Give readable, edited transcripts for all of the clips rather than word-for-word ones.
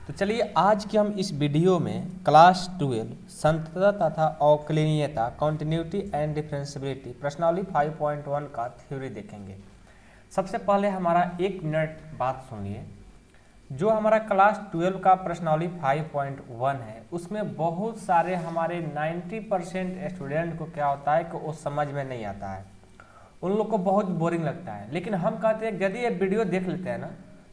तो चलिए आज के हम इस वीडियो में क्लास 12 संततता तथा अवकलनीयता कॉन्टिन्यूटी एंड डिफरेंशिएबिलिटी प्रश्नावली 5.1 का थ्योरी देखेंगे। सबसे पहले हमारा 1 मिनट बात सुनिए। जो हमारा क्लास 12 का प्रश्नावली 5.1 है उसमें बहुत सारे हमारे 90% स्टूडेंट को क्या होता है कि वो समझ में नहीं आता है, उन लोग को बहुत बोरिंग लगता है। लेकिन हम कहते हैं यदि ये वीडियो देख लेते हैं ना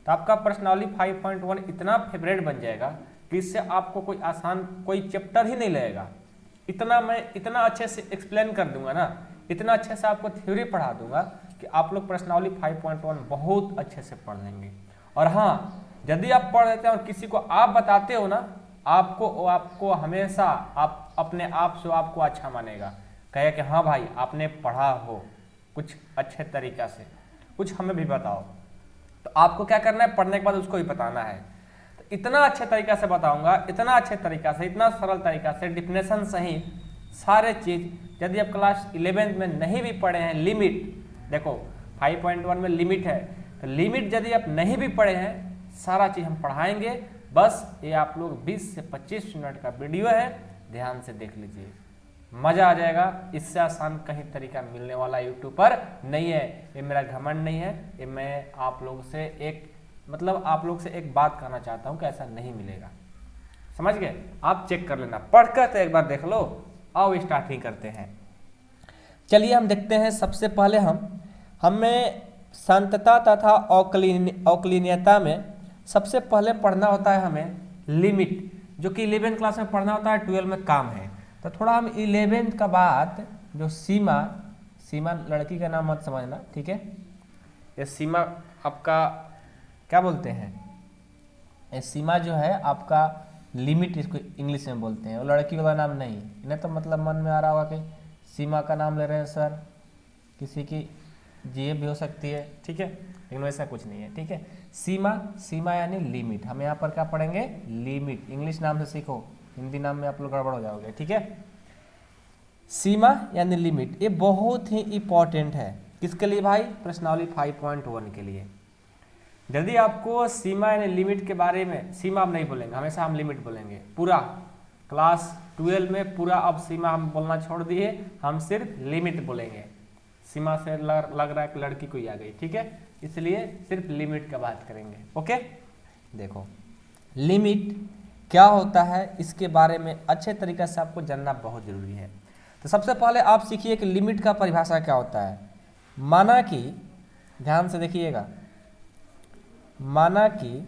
तो आपका प्रश्नावली 5.1 इतना फेवरेट बन जाएगा कि इससे आपको कोई आसान कोई चैप्टर ही नहीं लगेगा। मैं इतना अच्छे से एक्सप्लेन कर दूंगा ना, इतना अच्छे से आपको थ्योरी पढ़ा दूंगा कि आप लोग प्रश्नावली 5.1 बहुत अच्छे से पढ़ लेंगे। और हाँ, यदि आप पढ़ लेते हैं और किसी को आप बताते हो ना, आपको हमेशा आप अपने आप से आपको अच्छा मानेगा, कहे कि हाँ भाई आपने पढ़ा हो कुछ अच्छे तरीका से, कुछ हमें भी बताओ। तो आपको क्या करना है, पढ़ने के बाद उसको भी बताना है। तो इतना अच्छे तरीका से बताऊंगा, इतना अच्छे तरीका से, इतना सरल तरीका से, डिफिनेशन सहित सारे चीज। यदि आप क्लास 11 में नहीं भी पढ़े हैं, लिमिट देखो 5.1 में लिमिट है, तो लिमिट यदि आप नहीं भी पढ़े हैं, सारा चीज हम पढ़ाएंगे। बस ये आप लोग 20 से 25 मिनट का वीडियो है, ध्यान से देख लीजिए, मजा आ जाएगा। इससे आसान कहीं तरीका मिलने वाला यूट्यूब पर नहीं है। ये मेरा घमंड नहीं है, ये मैं आप लोग से आप लोग से एक बात कहना चाहता हूं कि ऐसा नहीं मिलेगा। समझ गए? आप चेक कर लेना, पढ़कर तो एक बार देख लो। आओ स्टार्टिंग करते हैं। चलिए हम देखते हैं। सबसे पहले हमें संततता तथा अवकलनीयता में सबसे पहले पढ़ना होता है हमें लिमिट, जो कि 11 क्लास में पढ़ना होता है, 12 में काम है। तो थोड़ा हम 11 का बात, जो सीमा लड़की का नाम मत समझना, ठीक है? ये सीमा आपका क्या बोलते हैं, ये सीमा जो है आपका लिमिट, इसको इंग्लिश में बोलते हैं। और लड़की का नाम नहीं, इन्हें तो मतलब मन में आ रहा होगा कि सीमा का नाम ले रहे हैं सर, किसी की जीए भी हो सकती है, ठीक है? लेकिन वैसा कुछ नहीं है, ठीक है? सीमा यानी लिमिट। हम यहाँ पर क्या पढ़ेंगे, लिमिट। इंग्लिश नाम से सीखो, हिंदी नाम में आप लोग गड़बड़ हो जाओगे, ठीक है? सीमा यानी लिमिट, ये बहुत ही इंपॉर्टेंट है। किसके लिए भाई? प्रश्नावली 5.1 के लिए। यदि आपको सीमा यानी लिमिट के बारे में, सीमा हम नहीं बोलेंगे, हमेशा हम लिमिट बोलेंगे। पूरा क्लास 12 में पूरा अब सीमा हम बोलना छोड़ दिए, हम सिर्फ लिमिट बोलेंगे। सीमा से लग रहा है कि लड़की कोई आ गई, ठीक है? इसलिए सिर्फ लिमिट का बात करेंगे। ओके, देखो लिमिट क्या होता है, इसके बारे में अच्छे तरीके से आपको जानना बहुत जरूरी है। तो सबसे पहले आप सीखिए कि लिमिट का परिभाषा क्या होता है। माना कि, ध्यान से देखिएगा, माना कि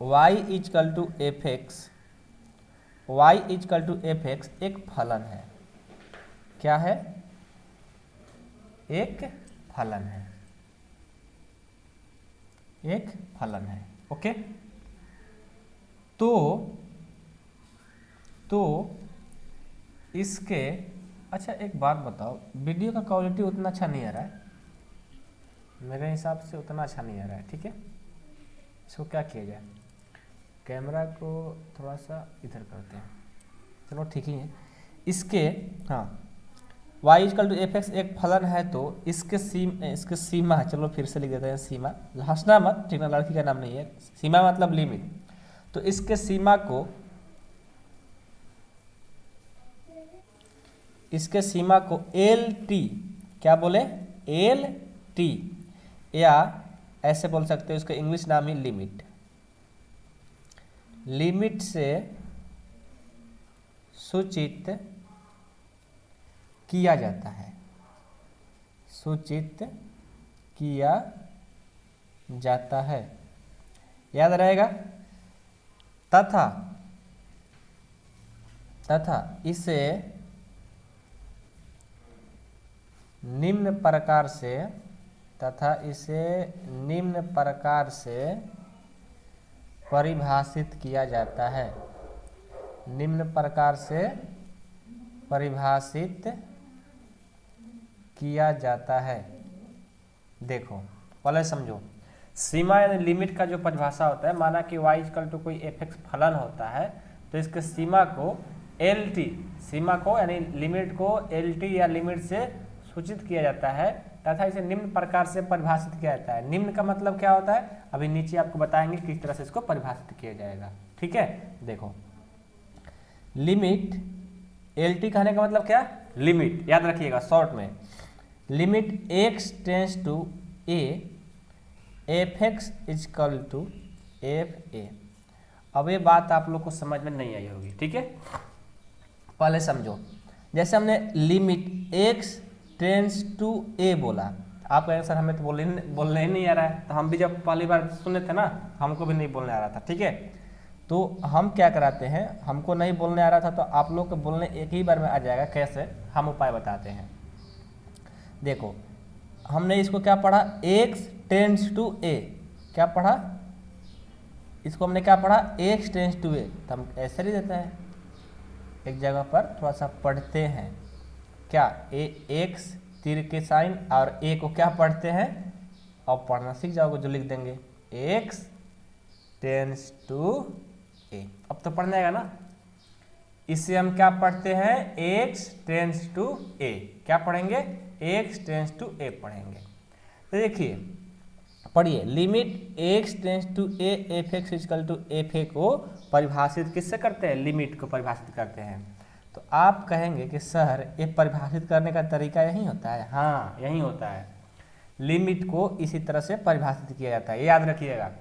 y equal to f x एक फलन है। क्या है? एक फलन है, एक फलन है। ओके, तो इसके, अच्छा एक बात बताओ, वीडियो का क्वालिटी उतना अच्छा नहीं आ रहा है, मेरे हिसाब से उतना अच्छा नहीं आ रहा है, ठीक है? इसको क्या किया जाए, कैमरा को थोड़ा सा इधर करते हैं, चलो ठीक ही है। इसके, हाँ, y equal to f x एक फलन है, तो इसके सीमा, चलो फिर से लिख देते हैं सीमा, हंसना मत, ठीक ना, लड़की का नाम नहीं है। सीमा मतलब लिमिट। तो इसके सीमा को एल टी, क्या बोले, एल टी, या ऐसे बोल सकते हो, इसका इंग्लिश नाम ही लिमिट से सूचित किया जाता है, सूचित किया जाता है, याद रहेगा। तथा इसे निम्न प्रकार से परिभाषित किया जाता है, निम्न प्रकार से परिभाषित किया जाता है। देखो पहले समझो, सीमा यानी लिमिट का जो परिभाषा होता है, माना कि y इक्वल टू कोई एफ एक्स फलन होता है, तो इसके सीमा को एल टी, सीमा को यानी लिमिट को एल टी या लिमिट से सूचित किया जाता है तथा इसे निम्न प्रकार से परिभाषित किया जाता है। निम्न का मतलब क्या होता है, अभी नीचे आपको बताएंगे किस तरह से इसको परिभाषित किया जाएगा। ठीक है, देखो लिमिट, LT कहने का मतलब क्या, लिमिट, याद रखिएगा शॉर्ट में, limit x tends to a f(x) equal to fa। अब ये बात आप लोग को समझ में नहीं आई होगी, ठीक है, पहले समझो। जैसे हमने limit x tends to a बोला, आप कहेंगे सर हमें तो बोलने ही नहीं आ रहा है, तो हम भी जब पहली बार सुने थे ना, हमको भी नहीं बोलने आ रहा था, ठीक है। तो हम क्या कराते हैं, हमको नहीं बोलने आ रहा था तो आप लोग को बोलने एक ही बार में आ जाएगा, कैसे, हम उपाय बताते हैं। देखो हमने इसको क्या पढ़ा, x टेंस टू a, क्या पढ़ा, इसको हमने क्या पढ़ा, x टेंस टू a, तो हम ऐसे ही देते हैं, एक जगह पर थोड़ा सा पढ़ते हैं, क्या x तीर के साइन और a को क्या पढ़ते हैं, और पढ़ना सीख जाओगे जो लिख देंगे x टेंस टू a। अब तो पढ़ने आएगा ना, इससे हम क्या पढ़ते हैं, x टेंस टू a, क्या पढ़ेंगे, x टेंस टू a पढ़ेंगे। तो देखिए पढ़िए, limit x tends to a f(x) equal to fa को परिभाषित किससे करते हैं, लिमिट को परिभाषित करते हैं। तो आप कहेंगे कि सर ये परिभाषित करने का तरीका यही होता है, हाँ यही होता है, लिमिट को इसी तरह से परिभाषित किया जाता है, ये याद रखिएगा।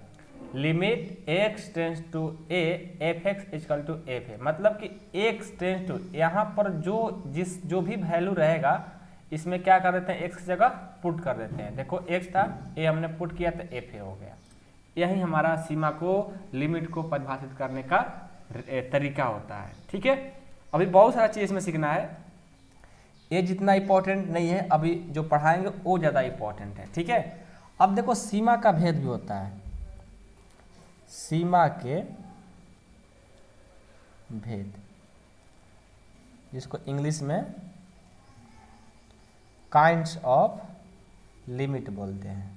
Limit x tends to a f(x) equal to fa, मतलब कि x टेंस टू, यहाँ पर जो भी वैल्यू रहेगा इसमें क्या कर देते हैं, x की जगह पुट कर देते हैं। देखो x था, a हमने पुट किया तो fa हो गया। यही हमारा सीमा को, लिमिट को परिभाषित करने का तरीका होता है, ठीक है। अभी बहुत सारा चीज़ इसमें सीखना है, ये जितना इंपॉर्टेंट नहीं है, अभी जो पढ़ाएंगे वो ज़्यादा इंपॉर्टेंट है, ठीक है। अब देखो सीमा का भेद भी होता है, सीमा के भेद, जिसको इंग्लिश में काइंड्स ऑफ लिमिट बोलते हैं,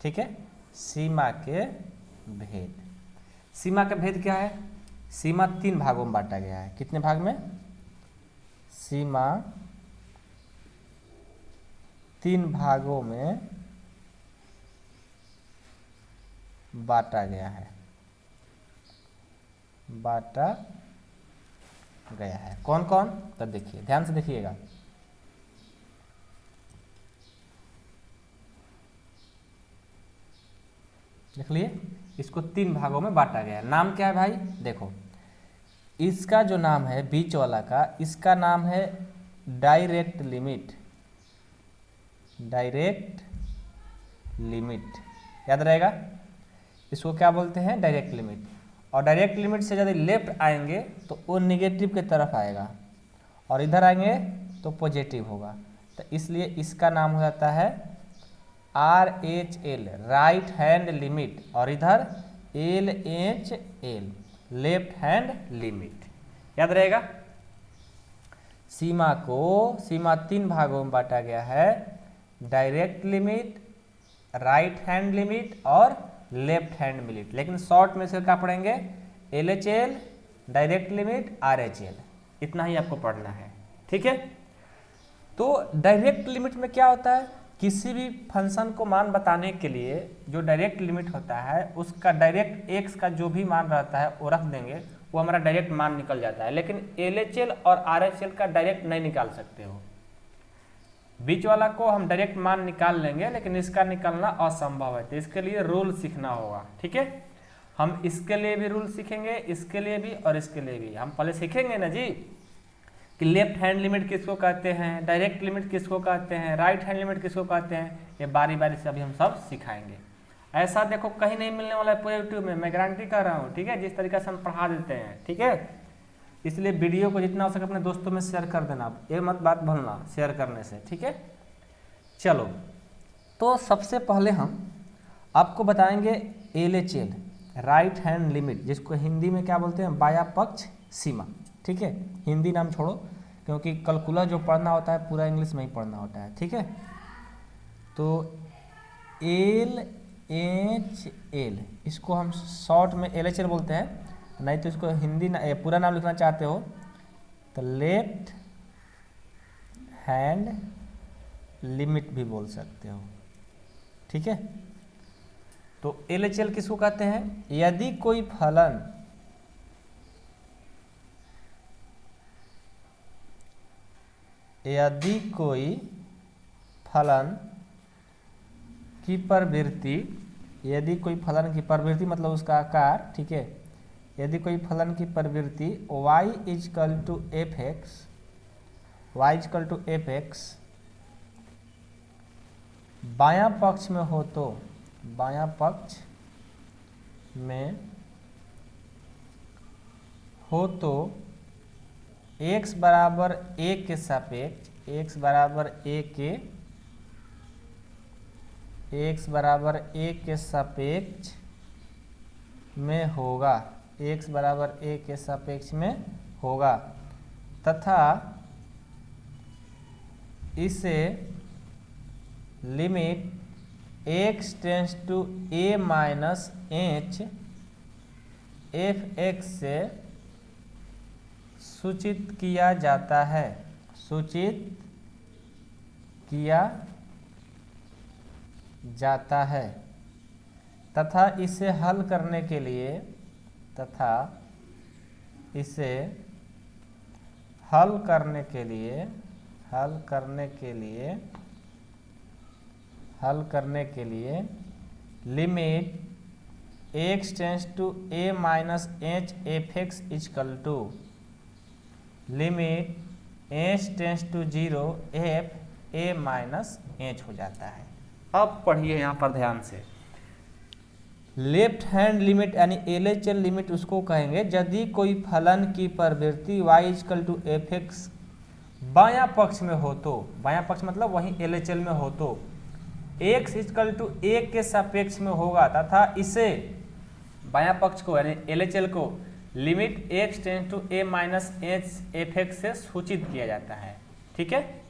ठीक है। सीमा के भेद, सीमा का भेद क्या है, सीमा 3 भागों में बांटा गया है। कितने भाग में, सीमा 3 भागों में बांटा गया है, बांटा गया है। कौन कौन, तो देखिए ध्यान से देखिएगा। देख लिए, इसको 3 भागों में बांटा गया है। नाम क्या है भाई, देखो इसका जो नाम है बीच वाला का, इसका नाम है डायरेक्ट लिमिट, डायरेक्ट लिमिट, याद रहेगा, इसको क्या बोलते हैं, डायरेक्ट लिमिट। और डायरेक्ट लिमिट से यदि लेफ्ट आएंगे तो वो निगेटिव की तरफ आएगा, और इधर आएंगे तो पॉजिटिव होगा, तो इसलिए इसका नाम हो जाता है RHL, राइट हैंड लिमिट, और इधर LHL, लेफ्ट हैंड लिमिट, याद रहेगा। सीमा को, सीमा 3 भागों में बांटा गया है, direct limit, right hand limit और लेफ्ट हैंड लिमिट। लेकिन शॉर्ट में से क्या पढ़ेंगे, LHL, डायरेक्ट लिमिट, RHL, इतना ही आपको पढ़ना है, ठीक है। तो डायरेक्ट लिमिट में क्या होता है, किसी भी फंक्शन को मान बताने के लिए जो डायरेक्ट लिमिट होता है, उसका डायरेक्ट x का जो भी मान रहता है वो रख देंगे, वो हमारा डायरेक्ट मान निकल जाता है। लेकिन LHL और RHL का डायरेक्ट नहीं निकाल सकते हो, बीच वाला को हम डायरेक्ट मान निकाल लेंगे, लेकिन इसका निकालना असंभव है, तो इसके लिए रूल सीखना होगा, ठीक है। हम इसके लिए भी रूल सीखेंगे, इसके लिए भी और इसके लिए भी। हम पहले सीखेंगे ना जी कि लेफ्ट हैंड लिमिट किसको कहते हैं, डायरेक्ट लिमिट किसको कहते हैं, राइट हैंड लिमिट किसको कहते हैं, ये बारी बारी से अभी हम सब सिखाएंगे। ऐसा देखो कहीं नहीं मिलने वाला है पूरे यूट्यूब में, मैं गारंटी कर रहा हूँ, ठीक है, जिस तरीके से हम पढ़ा देते हैं, ठीक है। इसलिए वीडियो को जितना हो सके अपने दोस्तों में शेयर कर देना, ये मत बात भूलना शेयर करने से, ठीक है। चलो, तो सबसे पहले हम आपको बताएंगे LHL, राइट हैंड लिमिट, जिसको हिंदी में क्या बोलते हैं, बाया पक्ष सीमा, ठीक है। हिंदी नाम छोड़ो, क्योंकि कैलकुलस जो पढ़ना होता है पूरा इंग्लिश में ही पढ़ना होता है, ठीक है। तो LHL, इसको हम शॉर्ट में LHL बोलते हैं, नहीं तो इसको हिंदी पूरा नाम लिखना चाहते हो तो लेफ्ट हैंड लिमिट भी बोल सकते हो, ठीक है। तो LHL किसको कहते हैं? यदि कोई फलन की प्रवृत्ति, यदि कोई फलन की प्रवृत्ति मतलब उसका आकार, ठीक है, यदि कोई फलन की प्रवृत्ति y equal to f x बायां पक्ष में हो तो, बायां पक्ष में हो तो x बराबर a के सापेक्ष, x बराबर a के सापेक्ष में होगा, x बराबर a के सापेक्ष में होगा, तथा इसे limit x tends to a minus h f x से सूचित किया जाता है, सूचित किया जाता है, तथा इसे हल करने के लिए, तथा इसे हल करने के लिए limit x tends to a minus h f x equal to limit h tends to 0 f a minus h हो जाता है। अब पढ़िए यहाँ पर ध्यान से, लेफ्ट हैंड लिमिट यानी LHL लिमिट उसको कहेंगे यदि कोई फलन की प्रवृत्ति y equal to f x बायां पक्ष में हो तो, बायां पक्ष मतलब वहीं LHL में हो तो x इजकल टू a के सापेक्ष में होगा, तथा इसे बायां पक्ष को यानी LHL को limit x tends to a minus h f x से सूचित किया जाता है, ठीक है।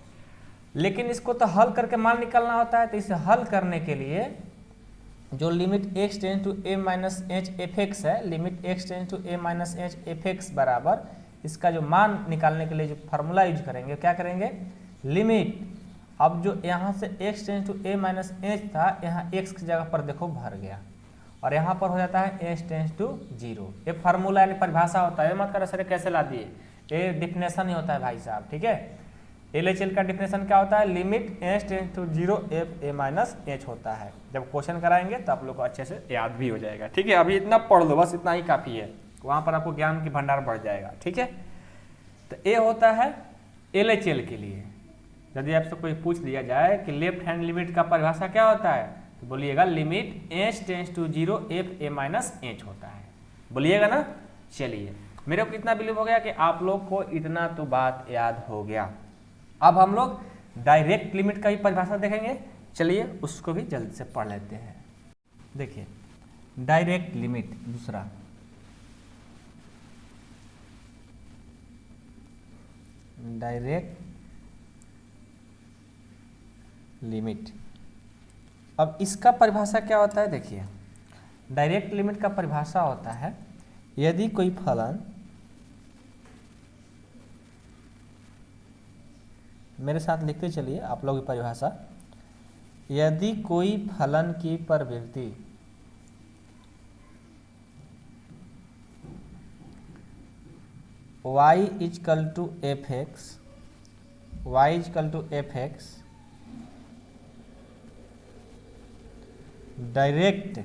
लेकिन इसको तो हल करके मान निकालना होता है, तो इसे हल करने के लिए जो limit x tends to a minus h f x है, limit x tends to a minus h f x बराबर इसका जो मान निकालने के लिए जो फार्मूला यूज करेंगे, क्या करेंगे, लिमिट, अब जो यहाँ से x tends to a minus h था, यहाँ x की जगह पर देखो भर गया, और यहाँ पर हो जाता है h टेंस टू 0। ये फार्मूला यानी परिभाषा होता है, मत करो सर कैसे ला दिए, ये डिफिनेशन ही होता है भाई साहब, ठीक है। LHL का डिफिनेशन क्या होता है, limit h tends to 0 f a minus h होता है। जब क्वेश्चन कराएंगे तो आप लोग को अच्छे से याद भी हो जाएगा, ठीक है। अभी इतना पढ़ लो, बस इतना ही काफ़ी है, वहाँ पर आपको ज्ञान की भंडार बढ़ जाएगा, ठीक है। तो ये होता है LHL के लिए। यदि आपसे कोई पूछ लिया जाए कि लेफ्ट हैंड लिमिट का परिभाषा क्या होता है, तो बोलिएगा limit h tends to 0 f a minus h होता है, बोलिएगा ना। चलिए, मेरे को कितना बिलीव हो गया कि आप लोग को इतना तो बात याद हो गया। अब हम लोग डायरेक्ट लिमिट का भी परिभाषा देखेंगे, चलिए उसको भी जल्द से पढ़ लेते हैं। देखिए डायरेक्ट लिमिट, दूसरा डायरेक्ट लिमिट। अब इसका परिभाषा क्या होता है, देखिए डायरेक्ट लिमिट का परिभाषा होता है यदि कोई फलन, मेरे साथ लिखते चलिए आप लोग की परिभाषा, यदि कोई फलन की प्रवृत्ति y equal to f x direct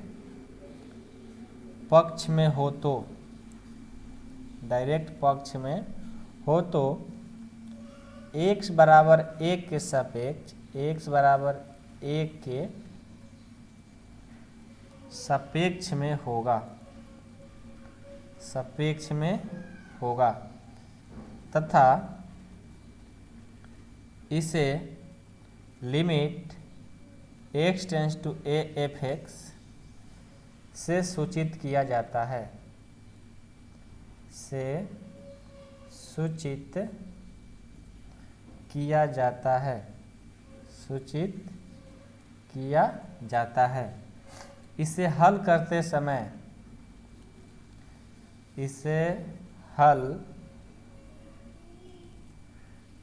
पक्ष में हो तो, डायरेक्ट पक्ष में हो तो x बराबर 1 के सापेक्ष, x बराबर 1 के सापेक्ष में होगा, सापेक्ष में होगा, तथा इसे limit x tends to a f x से सूचित किया जाता है, से सूचित किया जाता है, सूचित किया जाता है। इसे हल करते समय, इसे हल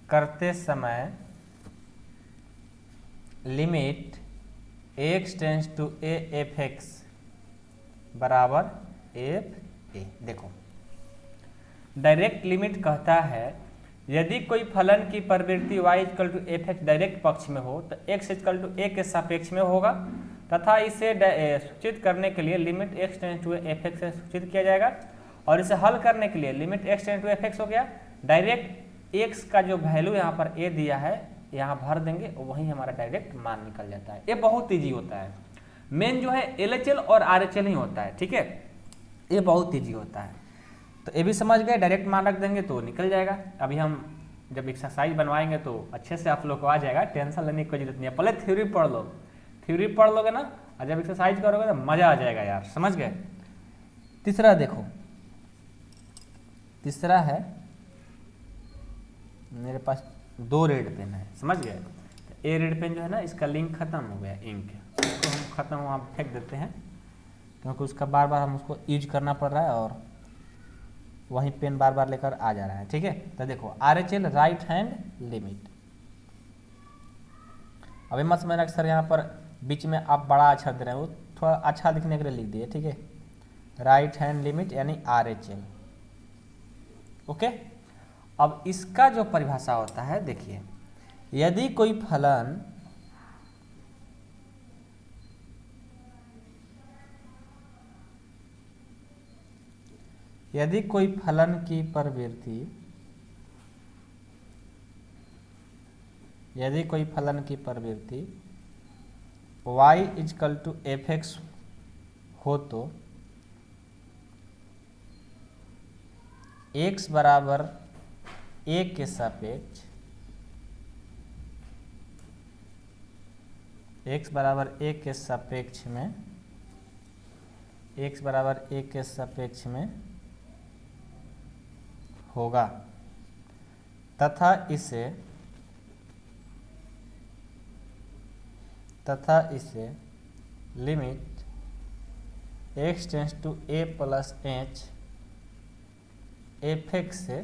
करते समय limit x tends to a f x बराबर एफ ए। देखो डायरेक्ट लिमिट कहता है यदि कोई फलन की प्रवृत्ति y equal to f x direct पक्ष में हो तो x इक्वल टू a के सापेक्ष में होगा तथा इसे सूचित करने के लिए limit x tends to f x से सूचित किया जाएगा और इसे हल करने के लिए limit x tends to f x हो गया। डायरेक्ट x का जो वैल्यू यहाँ पर a दिया है यहाँ भर देंगे वहीं हमारा डायरेक्ट मान निकल जाता है। ये बहुत ईजी होता है। मेन जो है LHL और RHL ही होता है, ठीक है, ये बहुत ईजी होता है। तो ये भी समझ गए, डायरेक्ट मान रख देंगे तो निकल जाएगा। अभी हम जब एक्सरसाइज बनवाएंगे तो अच्छे से आप लोग को आ जाएगा, टेंशन लेने की कोई जरूरत नहीं है। पहले थ्योरी पढ़ लो, थ्योरी पढ़ लोगे ना और जब एक्सरसाइज करोगे तो मजा आ जाएगा यार, समझ गए। तीसरा देखो, तीसरा है मेरे पास 2 रेड पेन है, समझ गए। ए रेड पेन जो है ना इसका लिंक खत्म हो गया, इंक इसको हम खत्म वहाँ फेंक देते हैं क्योंकि उसका बार बार हम उसको यूज करना पड़ रहा है और वही पेन बार बार लेकर आ जा रहा है, ठीक है। तो देखो RHL राइट हैंड लिमिट। अभी मत समझना सर यहाँ पर बीच में आप बड़ा अक्षर दे रहे हो, थोड़ा अच्छा लिखने के लिए लिख दिए, ठीक है। राइट हैंड लिमिट यानी RHL, ओके। अब इसका जो परिभाषा होता है देखिए, यदि कोई फलन की प्रवृत्ति y equal to f x हो तो x बराबर a के सापेक्ष x बराबर a के सापेक्ष में होगा तथा इसे limit x tends to a plus h f x से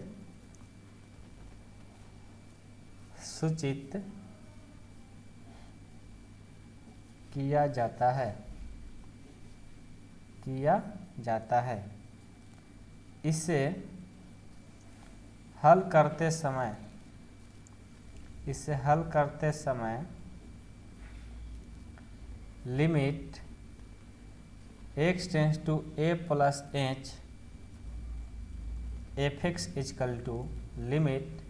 सूचित किया जाता है। इसे हल करते समय limit x tends to a plus h f x equal to limit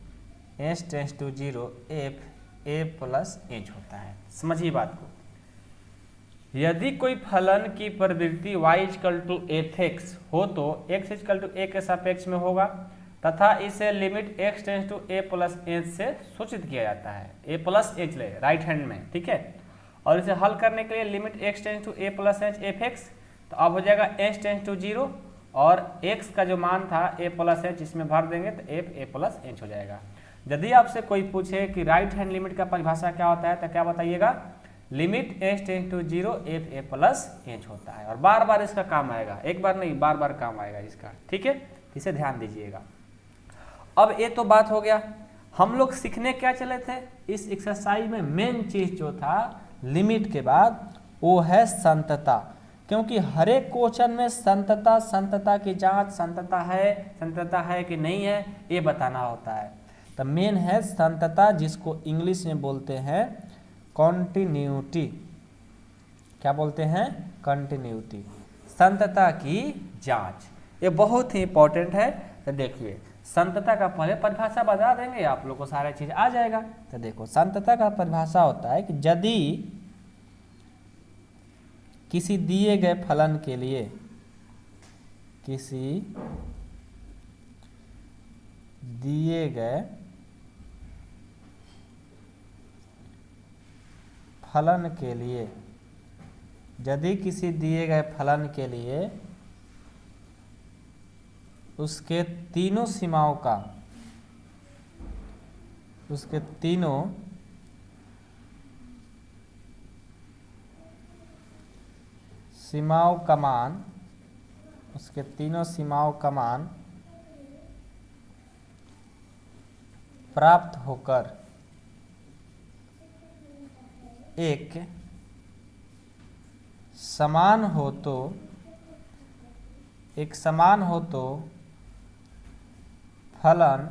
h tends to 0 f a plus h होता है। समझिए बात को, यदि कोई फलन की प्रवृत्ति y equal to f x हो तो x इक्वल टू a के सापेक्ष में होगा तथा इसे limit x tends to a plus h से सूचित किया जाता है। a प्लस एच ले राइट हैंड में, ठीक है। और इसे हल करने के लिए limit x tends to a plus h f x, तो अब हो जाएगा h टेंस टू 0 और x का जो मान था a प्लस एच इसमें भर देंगे तो एफ ए प्लस एच हो जाएगा। यदि आपसे कोई पूछे कि राइट हैंड लिमिट का परिभाषा क्या होता है तो क्या बताइएगा, limit h tends to 0 f a plus h होता है। और बार बार इसका काम आएगा, एक बार नहीं बार बार काम आएगा इसका, ठीक है, इसे ध्यान दीजिएगा। अब ये तो बात हो गया, हम लोग सीखने क्या चले थे इस एक्सरसाइज में, मेन चीज जो था लिमिट के बाद वो है संतता, क्योंकि हर एक क्वेश्चन में संतता की जांच, संतता है कि नहीं है ये बताना होता है। तो मेन है संतता, जिसको इंग्लिश में बोलते हैं कॉन्टिन्यूटी। क्या बोलते हैं? कॉन्टिन्यूटी, संतता की जांच, ये बहुत ही इंपॉर्टेंट है। तो देखिए संतता का पहले परिभाषा बता देंगे, आप लोग को सारा चीज आ जाएगा। तो देखो संतता का परिभाषा होता है कि यदि किसी दिए गए फलन के लिए यदि किसी दिए गए फलन के लिए उसके तीनों सीमाओं का मान प्राप्त होकर एक समान हो तो फलन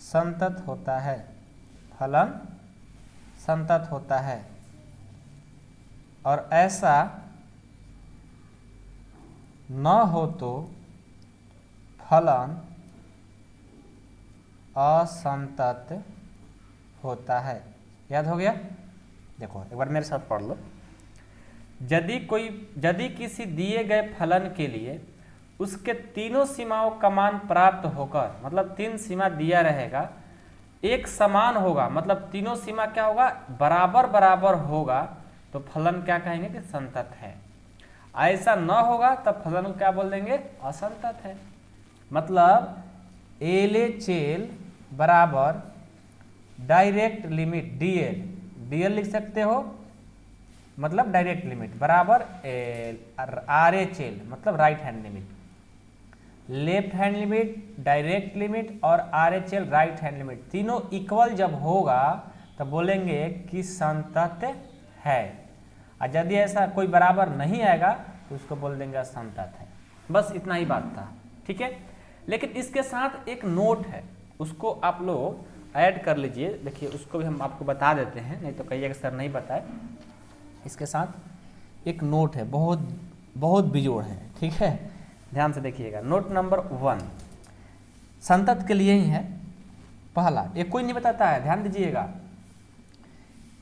संतत होता है, फलन संतत होता है, और ऐसा न हो तो फलन असंतत होता है। याद हो गया? देखो एक बार मेरे साथ पढ़ लो। यदि किसी दिए गए फलन के लिए उसके तीनों सीमाओं का मान प्राप्त होकर, मतलब 3 सीमा दिया रहेगा, एक समान होगा, मतलब तीनों सीमा क्या होगा, बराबर बराबर होगा, तो फलन क्या कहेंगे कि संतत है। ऐसा न होगा तब फलन को क्या बोल देंगे, असंतत है। मतलब LHL बराबर डायरेक्ट लिमिट DL लिख सकते हो, मतलब डायरेक्ट लिमिट बराबर RHL मतलब right hand limit, left hand limit, direct limit और RHL राइट हैंड लिमिट, तीनों इक्वल जब होगा तब बोलेंगे कि संतत है। और यदि ऐसा कोई बराबर नहीं आएगा तो उसको बोल देंगे असंतत है। बस इतना ही बात था, ठीक है। लेकिन इसके साथ एक नोट है, उसको आप लोग ऐड कर लीजिए। देखिए उसको भी हम आपको बता देते हैं, नहीं तो कहिएगा सर नहीं बताए। इसके साथ एक नोट है, बहुत बहुत बिजोड़ है, ठीक है, ध्यान से देखिएगा। नोट नंबर 1 संतत के लिए ही है। पहला, ये कोई नहीं बताता है, ध्यान दीजिएगा।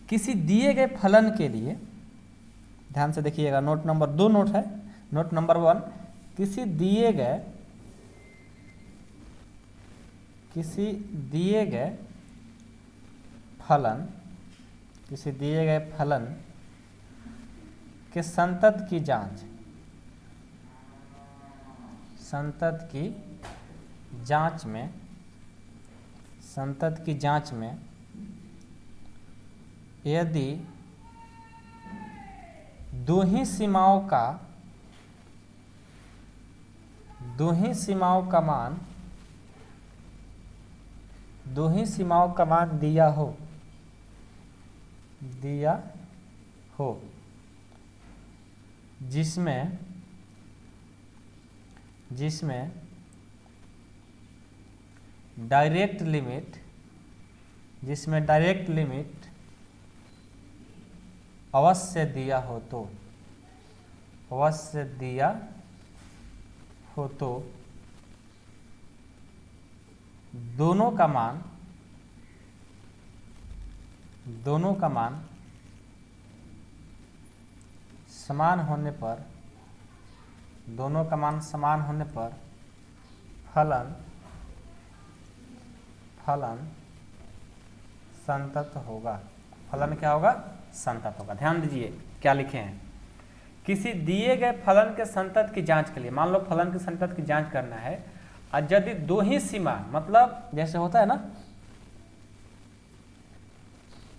किसी दिए गए फलन के लिए, ध्यान से देखिएगा, नोट नंबर 2 नोट है। नोट नंबर 1, किसी दिए गए फलन के संतत की जांच में यदि दो ही सीमाओं का मान दिया हो जिसमें डायरेक्ट लिमिट अवश्य दिया हो तो दोनों का मान समान होने पर फलन संतत होगा। फलन क्या होगा, संतत होगा। ध्यान दीजिए क्या लिखे हैं। किसी दिए गए फलन के संतत की जांच के लिए, मान लो फलन के संतत की जांच करना है, और यदि दो ही सीमा, मतलब जैसे होता है ना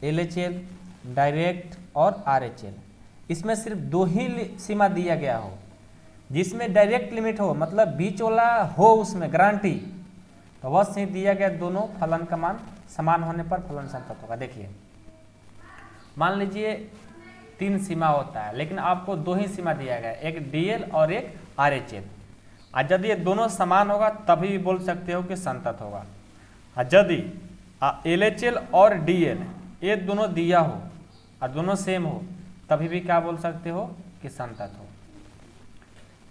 LHL, डायरेक्ट और RHL, इसमें सिर्फ 2 ही सीमा दिया गया हो, जिसमें डायरेक्ट लिमिट हो, मतलब बीच वाला हो उसमें गारंटी, तो वह से दिया गया दोनों फलन का मान समान होने पर फलन संतत होगा। देखिए मान लीजिए 3 सीमा होता है, लेकिन आपको 2 ही सीमा दिया गया, एक DL और एक RHL। और यदि ये दोनों समान होगा तभी भी बोल सकते हो कि संतत होगा। और यदि LHL और DL ये दोनों दिया हो और दोनों सेम हो तभी भी क्या बोल सकते हो कि संतत हो।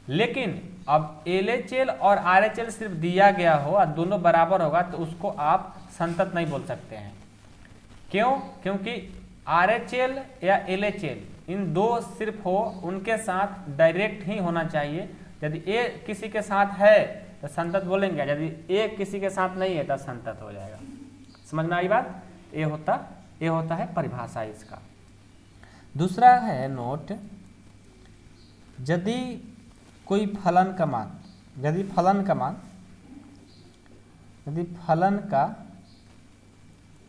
लेकिन अब LHL और RHL सिर्फ दिया गया हो और दोनों बराबर होगा तो उसको आप संतत नहीं बोल सकते हैं। क्यों? क्योंकि RHL या LHL इन दो सिर्फ हो, उनके साथ डायरेक्ट ही होना चाहिए। यदि ए किसी के साथ है तो संतत बोलेंगे, यदि ए किसी के साथ नहीं है तो संतत हो जाएगा। समझ में आई बात? ये होता है परिभाषा इसका। दूसरा है नोट, यदि कोई फलन का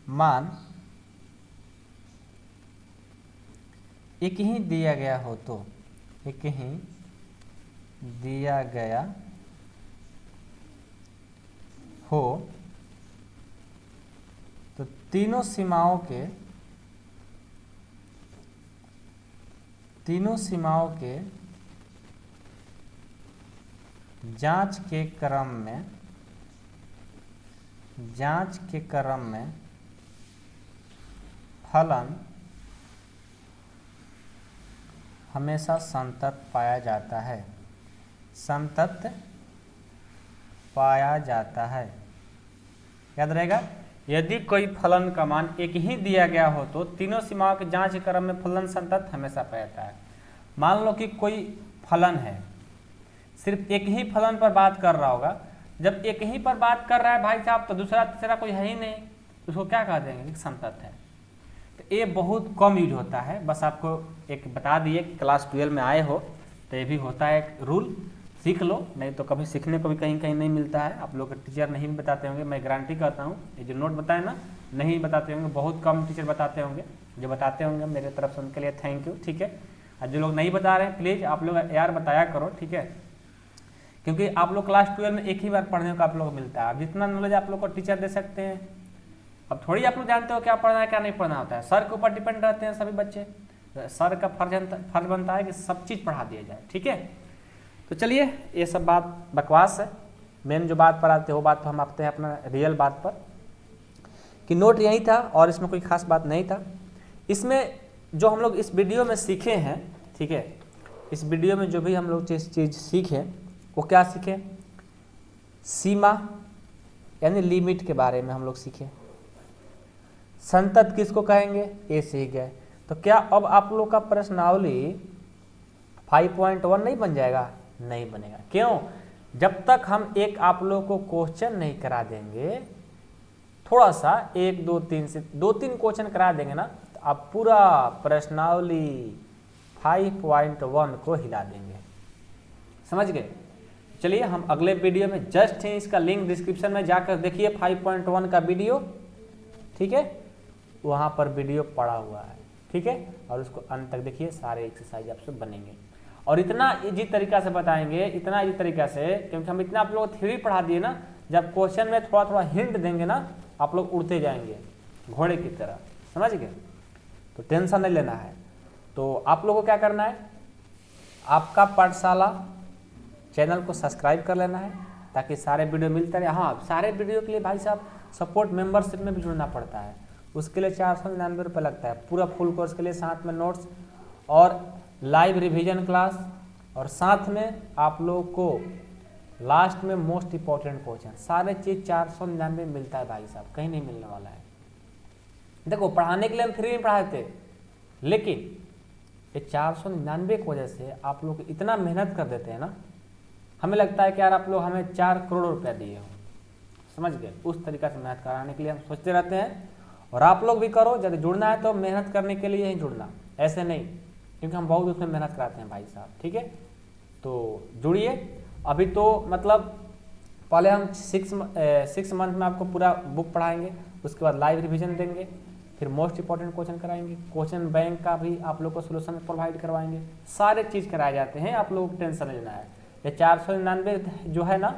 मान एक ही दिया गया हो तो तीनों सीमाओं तीनों सीमाओं के जांच के क्रम में फलन हमेशा संतत पाया जाता है। याद रहेगा, यदि कोई फलन का मान एक ही दिया गया हो तो तीनों सीमाओं के जांच के क्रम में फलन संतत हमेशा पाया जाता है। मान लो कि कोई फलन है, सिर्फ एक ही फलन पर बात कर रहा होगा। जब एक ही पर बात कर रहा है भाई साहब तो दूसरा तीसरा कोई है ही नहीं, उसको क्या कह देंगे? संतत है। तो ये बहुत कम यूज होता है, बस आपको एक बता दिए कि क्लास 12 में आए हो तो ये भी होता है एक रूल, सीख लो, नहीं तो कभी सीखने को भी कहीं कहीं नहीं मिलता है। आप लोग के टीचर नहीं बताते होंगे, मैं गारंटी करता हूँ। ये जो नोट बताए ना, नहीं बताते होंगे, बहुत कम टीचर बताते होंगे। जो बताते होंगे मेरे तरफ से उनके लिए थैंक यू, ठीक है। और जो लोग नहीं बता रहे हैं प्लीज़ आप लोग यार बताया करो, ठीक है, क्योंकि आप लोग क्लास 12 में एक ही बार पढ़ने को आप लोग को मिलता है। अब जितना नॉलेज आप लोग को टीचर दे सकते हैं, अब थोड़ी आप लोग जानते हो क्या पढ़ना है क्या नहीं पढ़ना होता है। सर के ऊपर डिपेंड रहते हैं सभी बच्चे, सर का फर्ज बनता है कि सब चीज़ पढ़ा दिया जाए, ठीक है। तो चलिए, ये सब बात बकवास है, मेन जो बात पर आते हैं वो बात तो हम आते हैं अपना रियल बात पर, कि नोट यही था और इसमें कोई खास बात नहीं था। इसमें जो हम लोग इस वीडियो में सीखे हैं, ठीक है, इस वीडियो में जो भी हम लोग चीज़ सीखे वो क्या सीखे? सीमा यानी लिमिट के बारे में हम लोग सीखे। संतत किसको कहेंगे ये सीख गए। तो क्या अब आप लोग का प्रश्नावली 5.1 नहीं बन जाएगा? नहीं बनेगा। क्यों? जब तक हम एक आप लोग को क्वेश्चन नहीं करा देंगे, थोड़ा सा 1 2 3 से 2-3 क्वेश्चन करा देंगे ना, तो आप पूरा प्रश्नावली 5.1 को हिला देंगे। समझ गए? चलिए हम अगले वीडियो में जस्ट ही इसका लिंक डिस्क्रिप्शन में जाकर देखिए 5.1 का वीडियो, ठीक है, वहाँ पर वीडियो पड़ा हुआ है, ठीक है, और उसको अंत तक देखिए, सारे एक्सरसाइज आपसे बनेंगे और इतना इजी तरीका से बताएंगे, इतना इजी तरीका से, क्योंकि हम इतना आप लोग थ्योरी पढ़ा दिए ना, जब क्वेश्चन में थोड़ा थोड़ा हिंट देंगे ना, आप लोग उड़ते जाएंगे घोड़े की तरह। समझ गए? तो टेंशन नहीं लेना है। तो आप लोगों को क्या करना है, आपका पाठशाला चैनल को सब्सक्राइब कर लेना है ताकि सारे वीडियो मिलते रहे। हाँ, सारे वीडियो के लिए भाई साहब सपोर्ट मेंबरशिप में भी जुड़ना पड़ता है, उसके लिए 499 रुपये लगता है। पूरा फुल कोर्स के लिए साथ में नोट्स और लाइव रिवीजन क्लास, और साथ में आप लोगों को लास्ट में मोस्ट इम्पॉर्टेंट क्वेश्चन, सारे चीज़ 499 मिलता है भाई साहब, कहीं नहीं मिलने वाला है। देखो, पढ़ाने के लिए हम फ्री में पढ़ाते, लेकिन ये 499 की वजह से आप लोग इतना मेहनत कर देते हैं ना, हमें लगता है कि यार आप लोग हमें 4 करोड़ रुपया दिए हो। समझ गए? उस तरीका से मेहनत कराने के लिए हम सोचते रहते हैं, और आप लोग भी करो। जब जुड़ना है तो मेहनत करने के लिए ही जुड़ना, ऐसे नहीं, क्योंकि हम बहुत उसमें मेहनत कराते हैं भाई साहब, ठीक है। तो जुड़िए। अभी तो मतलब पहले हम 6 मंथ में आपको पूरा बुक पढ़ाएंगे, उसके बाद लाइव रिवीजन देंगे, फिर मोस्ट इंपॉर्टेंट क्वेश्चन कराएंगे, क्वेश्चन बैंक का भी आप लोग को सोल्यूशन प्रोवाइड करवाएंगे, सारे चीज़ कराए जाते हैं। आप लोगों को टेंशन नहीं लेना है। ये 499 जो है ना,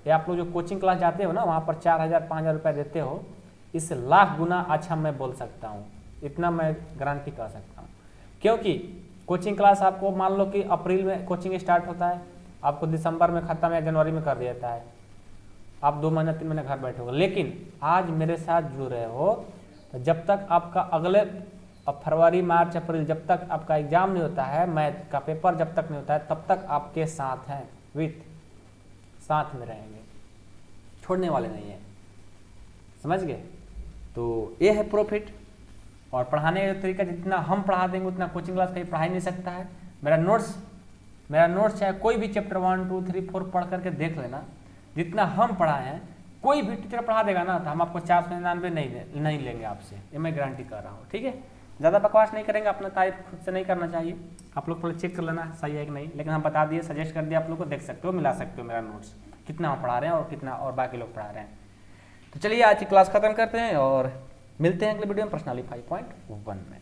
ये आप लोग जो कोचिंग क्लास जाते हो ना, वहाँ पर 4000-5000 रुपये देते हो, इससे लाख गुना अच्छा मैं बोल सकता हूँ, इतना मैं गारंटी कर सकता हूँ। क्योंकि कोचिंग क्लास आपको मान लो कि अप्रैल में कोचिंग स्टार्ट होता है, आपको दिसंबर में खत्म या जनवरी में कर देता है, आप 2 महीने 3 महीने घर बैठे हो। लेकिन आज मेरे साथ जुड़ रहे हो तो जब तक आपका अगले फरवरी मार्च अप्रैल, जब तक आपका एग्जाम नहीं होता है, मैथ का पेपर जब तक नहीं होता है, तब तक आपके साथ हैं, साथ में रहेंगे, छोड़ने वाले नहीं है। समझ गए? तो ये है प्रॉफिट। और पढ़ाने का तरीका जितना हम पढ़ा देंगे उतना कोचिंग क्लास कहीं पढ़ा ही नहीं सकता है। मेरा नोट्स चाहे कोई भी चैप्टर 1 2 3 4 पढ़ करके देख लेना, जितना हम पढ़ाए हैं कोई भी टीचर पढ़ा देगा ना, तो हम आपको 499 नहीं लेंगे आपसे, ये मैं गारंटी कर रहा हूँ, ठीक है। ज़्यादा बकवास नहीं करेंगे, अपना तारीफ खुद से नहीं करना चाहिए, आप लोग थोड़ा चेक कर लेना सही है कि नहीं। लेकिन हम बता दिए, सजेस्ट कर दिया, आप लोग को देख सकते हो, मिला सकते हो मेरा नोट्स, कितना हम पढ़ा रहे हैं और कितना और बाकी लोग पढ़ा रहे हैं। तो चलिए आज की क्लास खत्म करते हैं और मिलते हैं अगले वीडियो में पर्सनली 5.1 में।